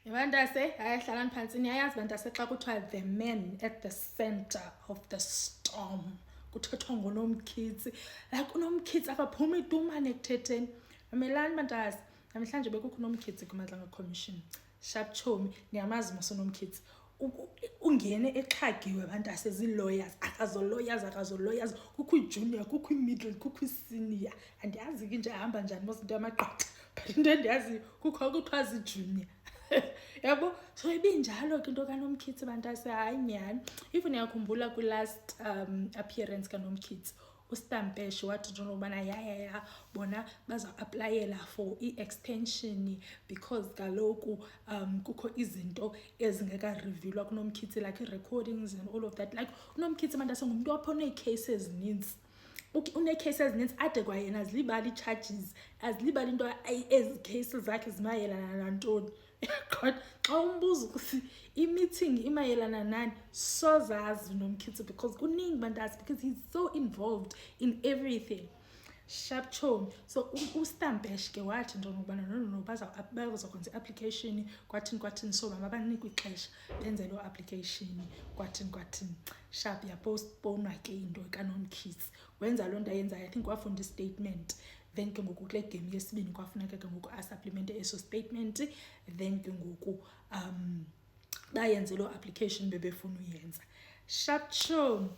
Bantase ayahlalani phansi niyayazi bantase xa kuthiwa the man at the center of the storm kuthethwa ngoNomkhithi like uNomkhithi akaphumi itumane ekuthetheni. Mamelani bantase namhlanje bekukho uNomkhithi kuMadlanga Commission. Sharp chomi niyamazi mos uNomkhithi ungene exhagiwe bantase zi-lawyers akazolawyers kukho i-junior kukho i-middle kukho i-senior andiyazi ke nje ahamba njani mos into yamagqwetha but into endiyaziyo kukho kuthiwa zi-junior. Yabo so ibinjalo ke into kaNomkhithi bantase hayi nyani. Even uyakhumbula kwi-last appearance kaNomkhithi uStampeshe wathi nje ubana ya bona baza-aplayela for i-extension because kaloku kukho izinto ezingeka-revealwa kuNomkhithi like i-recordings and all of that. Like uNomkhithi bantase ngumuntu waphona ii-cases ezininzi une-cases ezininzi ade kwayena azilibali ii-charges azilibali into ezi cases zakhe zimayelana nantoni. God xa umbuza ukuthi i-meeting imayelana nani sozazi uNomkhithi because kuningi bantase because he's so involved in everything. Sharp chomi so uStampeshe ke wathi nje ngokubana no bazakwenza i-application kwathini so mama banikwe ixesha benze lo application kwathini sharp yapostpone ke into kaNomkhithi wenza loo nto ayenzayo. I think wafunda i-statement then ke ngoku kule game yesibini kwafuneka ke ngoku a-supplement eso statement then ke ngoku bayenze lo application bebefuna uyenza. Sharp chomi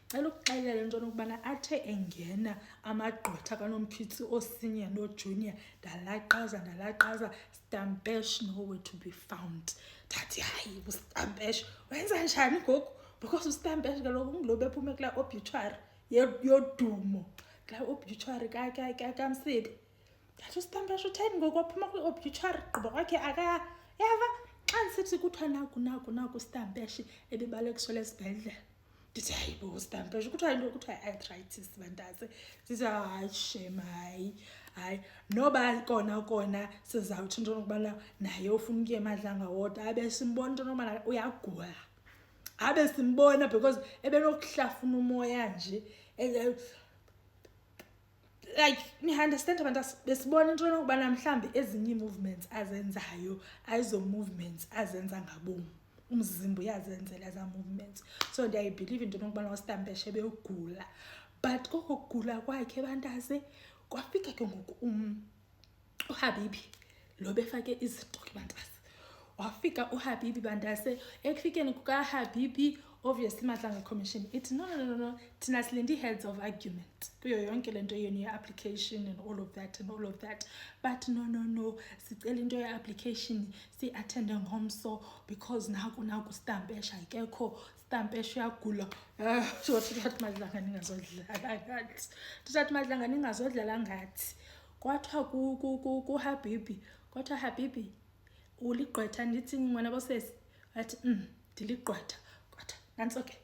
cela ukuxelela into nokubana athe engena amagqwetha kaNomkhithi osenior no-junior ndalaqaza Stampeshe nowhere to be found. Ndathi hayi uStampeshe wenza njani ngoku because uStampeshe kaloku ngulo bephume kulaa obituary yodumo kulaa obituary kaMsibi. Ndathi uStampeshe utheni ngoku waphuma kwi-obituary gqiba kwakhe yava xa ndisithi kuthiwa naku uStampeshe ebebalekiswa esibhedlele ndithi hayi bo uStampeshe kuthiwa into kuthiwa i-arthritis bantase sithi hayi shame hayi noba kona sizawuthi into nokubana naye ufuna ukuya eMadlanga wodwa abe simbona into nokubana uyagula abe simbona because ebenokuhlafuna umoya nje like ni-understand bantase besibona into nokubana mhlawumbi ezinye ii-movements azenzayo ayizo-movements azenza ngabomi umzimba uyazenzela eza movements so ndiyayibhilive into nokubana uStampeshe ebegula but koko kugula kwakhe bantase kwafika ke ngoku uHabibi lo befake izinto ke bantase wafika uHabibi bantase ekufikeni kukaHabibi obviously Madlanga Commission ithi no thina silinde heads of argument kuyo yonke lento yenu ye-application and all of that but no sicela into ye-application si-attende ngomso because naku Stampeshe ayikekho Stampeshe uyagula. Thathi Madlanga ningazodlala ngathi kwathiwa kuHabibi kwathiwa Habibi uligqwetha ndithi ngwana bosesi wathi ndiligqwetha kwatha nantsoke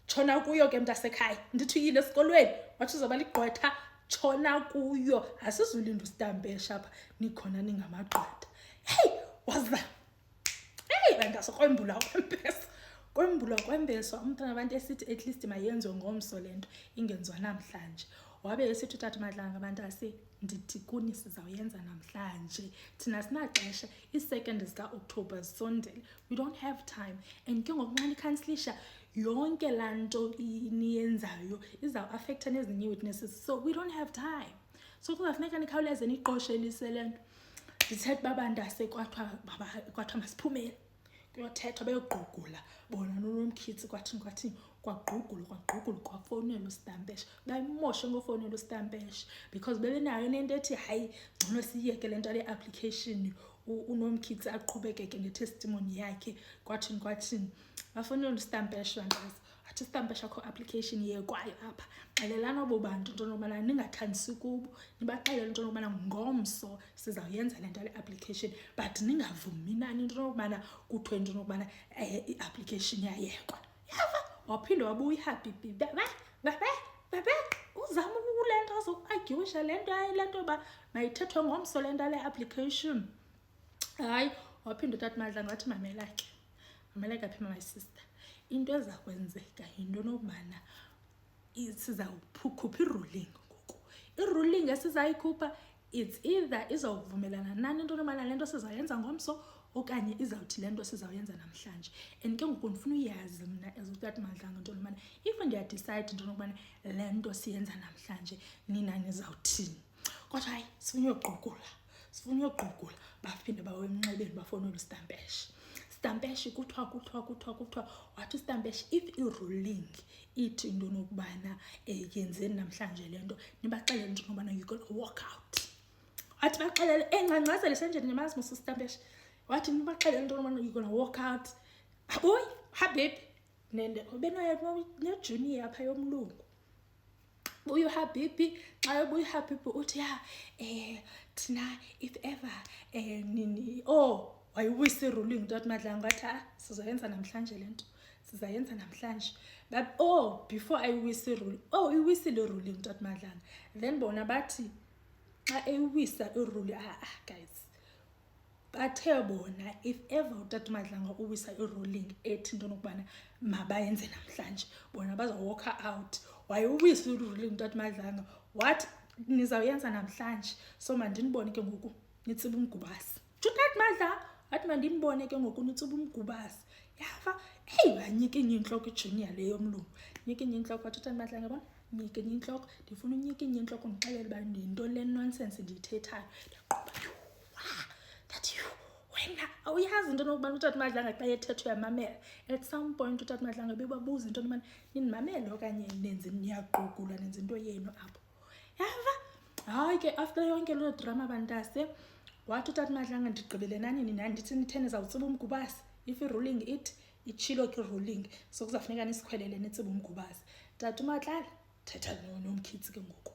tshona kuyo ke mntasekhaya ndithi uyile esikolweni wathi uzoba ligqwetha tshona kuyo asizulinda uStampeshe apha nikhona ningamagqwetha. Hey waza bantase kwembula kwembeswa umntana abantu esithi at least mayenziwe ngomso lento ingenziwa namhlanje wabe esithi utata Madlanga bantase ndithi kuni sizawuyenza namhlanje thina sinaxesha i-2 zika-October zisondele we don't have time and ke ngoku nxa nikhansilisha yonke laa nto niyenzayo izawuaffecta nezinye witnesses so we don't have time so kuzafuneka nikhawuleze niqoshelise le nto. Ndithetha babantase kwathiwa masiphumele kuyothethwa beyogqugula bona noNomkhithi kwathini kwagqugulwa kwafowunela uStampeshe bayimoshe ngofowunela uStampeshe because bebenayo nento ethi hayi ngcono siyeke le nto le-application uNomkhithi aqhubekeke ngetestimony yakhe kwathini bafowunela uStampeshe bantase athi uStampeshe akho application yekwayo apha xelelana abo bantu into nokubana ningathandisi kubo nibaxelele into nokubana ngomso sizawuyenza le nto le-application but ningavumi nani into nokubana kuthiwe into nokubana i-application yayekwa. Yava waphinde wabuya iHabibi uzama kule nto azoagyusha le nto ba mayithethwe ngomso le nto le-application hayi waphinde utata Madlanga wathi mamela phi my sister into eza kwenzeka yinto nokubana sizawukhupha i-ruling ngoku i-ruling esizayikhupha it's either izawuvumelana nani into nokubana le nto sizayenza ngomso okanye izawuthi le nto sizawuyenza namhlanje. And ke ngoku ndifuna uyazi mna as utata Madlanga into yobana if ndiyadicide into yokubana le nto siyenza namhlanje nina nizawuthini. Kodwa hayi sifuna uyogqugula baphinde bawe emnxebeni bafowunele uStampeshi. Stampeshi kuthiwa wathi uStampeshi if i-ruling ithi into nokubana yenzeni namhlanje le nto nibaxelele into nokubana you gonna walk out. Wathi baxelele engcancazele senje nimazi musu Stampeshi. Wathi nibaxelele into nokubana you gonna walk out. Aboy habibi nende ubenoya ne-junior apha yomlungu. Buyu habibi xa ubuyu habibi uthi thina if ever nini wayiwisa i-ruling Tata Madlanga wathi sizoyenza namhlanje le nto sizayenza namhlanje before ayiwisa i-ruling iwisile i-ruling Tata Madlanga then bona bathi xa eyiwisa i-ruling guys bathe bona if ever uTata Madlanga uwisa i-ruling ethi into nokubana mabayenze namhlanje bona bazawalka out. Wayiwisa i-ruling Tata Madlanga wathi nizawuyenza namhlanje so mandinibone ke ngoku nitsiba umgubasi. Tata Madlanga wathi mandinibone ke ngoku nitsiba umgubasi. Yava wanyika inye intloko ijunior le yomlungu. Nyika inye intloko wathi Tata Madlanga bona nyika inye intloko ndifuna unyika inye intloko ndixelele uba ndinto le nonsense ndiyithethayo. Ndiyaqoba that you wena awuyazi into nokubana uTata Madlanga xa ethetha uyamamela. At some point uTata Madlanga bebabuza into nokubana ninimamele okanye nenze niyaqugula nenze into yenu apho. Yava hayi ke after yonke loo drama bantase wathi uTata Madlanga ndigqibele nani nina ndithi nithene zawutsiba umgubasi if i-ruling ithi itshilo ke ruling so kuzafuneka nisikhwelele nitsiba umgubasi. Tata uMatlala thetha nomkhitsi ke ngoku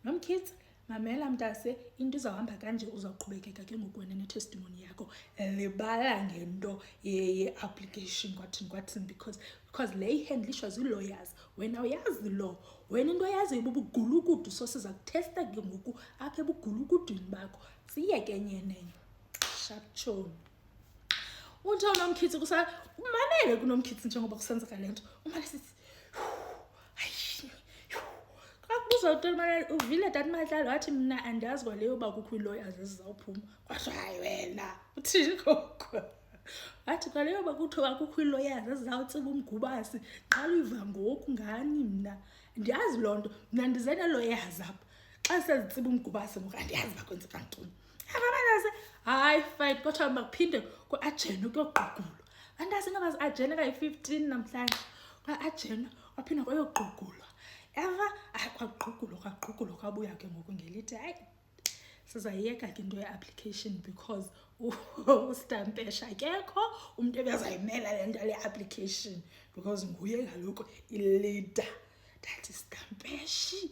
nomkhitsi mamela mntase into izawuhamba kanje uzawuqhubekeka ke ngoku wena ne-testimony yakho libala ngento ye-application kwathini because le ihandlishwa zii-lawyers wena uyazi lo wena into oyaziyo bubugulukudu so siza kuthesta ke ngoku apha ebugulukudwini bakho siyeke nyenenye sharptone uthi unomkhitsi umamele kunomkhitsi njengoba kusenzeka le nto umane sithi uvile Tata Madlala wathi mna andazi kwaleyo uba kukho ii-lawyers ezizawuphuma kwathiwa hayi wena uthini koko wathi kwaleyo uba kuthiwa kukho ii-lawyers ezizawutsiba umgubasi qala uyiva ngoku ngani mna ndiyazi loo nto mna ndize nee-lawyers apha xa sezitsiba umgubasi ngoku andiyazi uba kwenzeka ntoni abanase hayi fight kodwa makuphinde ku-ajene kuyogqugulwa andase noba zi-ajene kayi-15 namhlanje kwa-ajene waphinda kwayogqugulwa kwagqugulwa kwabuya ke ngoku ngelithi hayi sizayiyeka ke into ye-application because uStampeshi akekho umntu ebezayimela le nto le-application because nguye kaloku i-leader. That is Stampeshi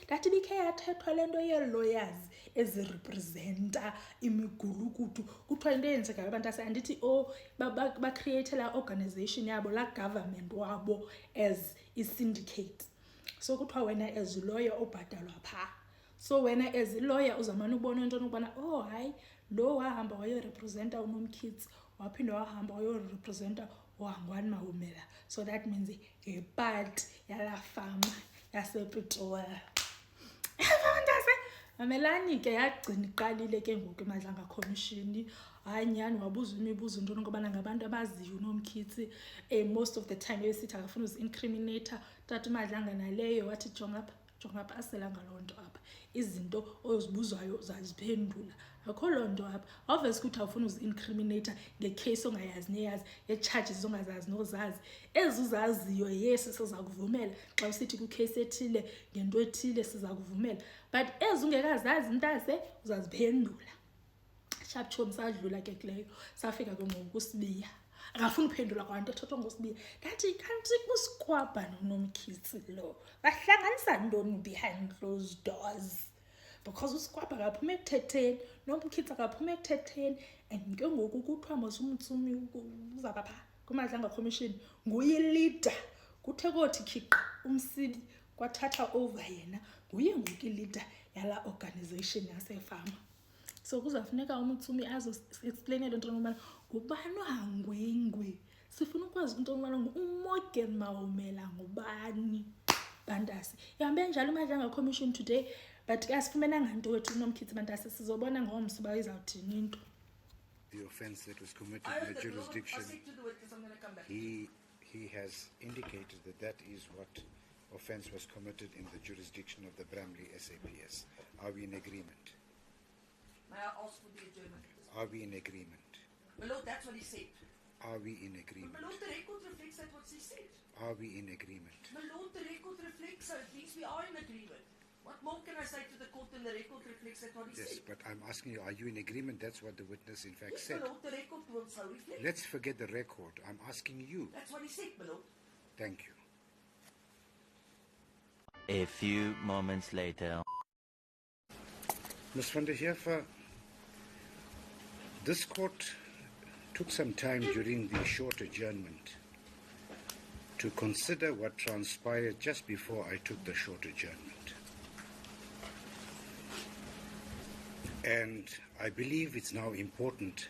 that ibikhe yathethwa le nto yee-lawyers ezirepresenta imigulukudu kuthiwa into eyenzekayo abantu andithi bacreate laa organization yabo laa government wabo as i-syndicate. So kuthiwa wena as lawyer obhatalwa phaa so wena as lawyer uzamane ubona into nokubana hayi lo wahamba wayorepresenta unomkhitsi waphinde wahamba wayorepresenta uHangwani Mahumela so that means ipart yalaa fama yasePretoria. Mamelani ke yagcina iqalile ke ngoku iMadlanga Commission hayi nyani wabuza imibuzo into nokubana ngabantu abaziyo unomkhitsi most of the time esithi akafuna uzi-incriminator Tata uMadlanga naleyo wathi jonga apha aselanga loo nto apha izinto ozibuzwayo uzaziphendula akho loo nto apha obviously ukuthi awufuna uzi-incriminator ngecase ongayazi neyazi ye-charges ongazazi nozazi ezuzaziyo yes siza kuvumela xa usithi kwicase ethile ngento ethile siza kuvumela but ezungekazazi mntase uzaziphendula sharptone sadlula ke kuleyo safika ke ngoku kuSibiya akafuna uphendula kwanto ethethwa ngoSibiya ndathi kanti uSikwabha noNomkhitsi lo bahlanganisa ntoni behind closed doors because uSikwabha akaphuma ekuthetheni noMkhitsi akaphuma ekuthetheni and ke ngoku kuthiwa mosumtsumi uzaba phaa kuMadlanga Commission nguye leader kuthe kothi khiqa umsibi kwathatha over yena nguye ngoku leader yala organization yasefama. So kuzafuneka umtsumi azo-explainele into nokubana ngubani uHangwengwe sifuna ukwazi into nokubana uMorgan Mahumela ngubani bantasi ihambe njalo iMadlanga Commission today but asifumenanga nto wethu uNomkhitsi bantasi sizobona ngomso uba izawuthini into. the offence that was committed I in heard the that, Lord. jurisdiction. I said to the witness, I'm going to come back. He has indicated that that is what offence was committed in the jurisdiction of the Bramley SAPS. Are we in agreement? May I ask for the adjournment? Are we in agreement? My Lord, that's what he said. Are we in But agreement? my Lord, the record reflects that what he said. Are we in agreement? My Lord, the record reflects so. It means we are in agreement. What more can I say to the court than the record reflects that what he Yes, said? but I'm asking you, are you in agreement? That's what the witness in fact Yes, said. my Lord, the record will so reflect. Let's forget the record. I'm asking you. That's what he said, my Lord. Thank you. A few moments later. Ms. van der Heever, this court took some time during the short adjournment to consider what transpired just before I took the short adjournment. And I believe it's now important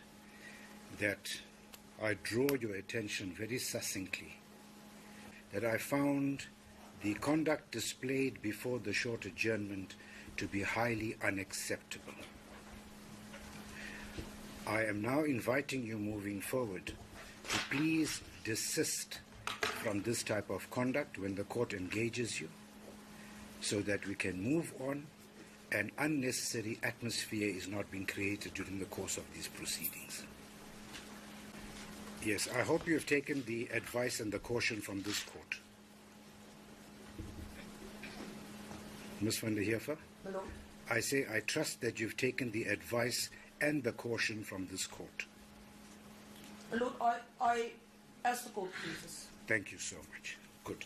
that I draw your attention very succinctly that I found the conduct displayed before the short adjournment to be highly unacceptable. I am now inviting you moving forward to please desist from this type of conduct when the court engages you so that we can move on and unnecessary atmosphere is not being created during the course of these proceedings. Yes, I hope you have taken the advice and the caution from this court. Ms. van der Heever, My Lord. I say I trust that you've taken the advice and the caution from this court. My Lord, I as the court pleases. Thank you so much. Good.